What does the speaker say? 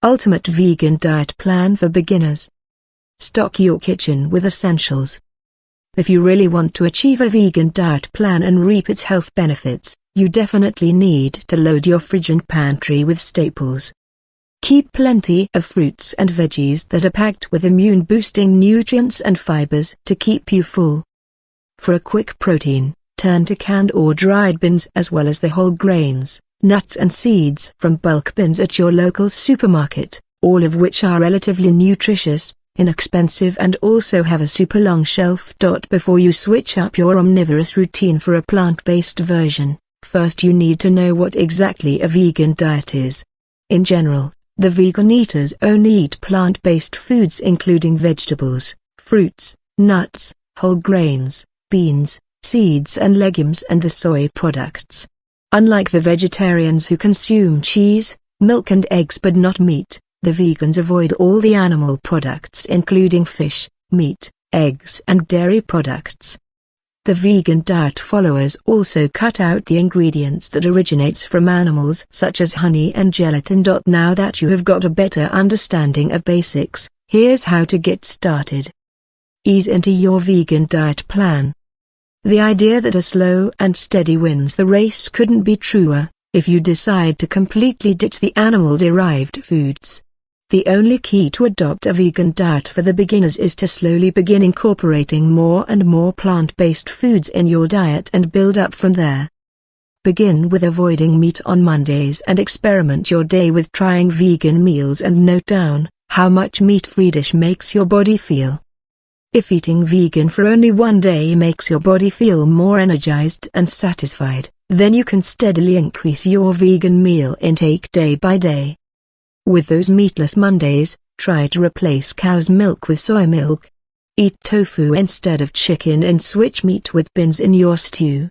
Ultimate Vegan Diet Plan for Beginners. Stock your kitchen with essentials. If you really want to achieve a vegan diet plan and reap its health benefits, you definitely need to load your fridge and pantry with staples. Keep plenty of fruits and veggies that are packed with immune-boosting nutrients and fibers to keep you full. For a quick protein, turn to canned or dried beans as well as the whole grains, nuts and seeds from bulk bins at your local supermarket, all of which are relatively nutritious, inexpensive and also have a super long shelf. Before you switch up your omnivorous routine for a plant-based version, first you need to know what exactly a vegan diet is. In general, the vegan eaters only eat plant-based foods including vegetables, fruits, nuts, whole grains, beans, seeds and legumes and the soy products. Unlike the vegetarians who consume cheese, milk and eggs but not meat, the vegans avoid all the animal products including fish, meat, eggs and dairy products. The vegan diet followers also cut out the ingredients that originates from animals such as honey and gelatin. Now that you have got a better understanding of basics, here's how to get started. Ease into your vegan diet plan. The idea that a slow and steady wins the race couldn't be truer, if you decide to completely ditch the animal-derived foods. The only key to adopt a vegan diet for the beginners is to slowly begin incorporating more and more plant-based foods in your diet and build up from there. Begin with avoiding meat on Mondays and experiment your day with trying vegan meals and note down how much meat-free dish makes your body feel. If eating vegan for only one day makes your body feel more energized and satisfied, then you can steadily increase your vegan meal intake day by day. With those meatless Mondays, try to replace cow's milk with soy milk. Eat tofu instead of chicken and switch meat with beans in your stew.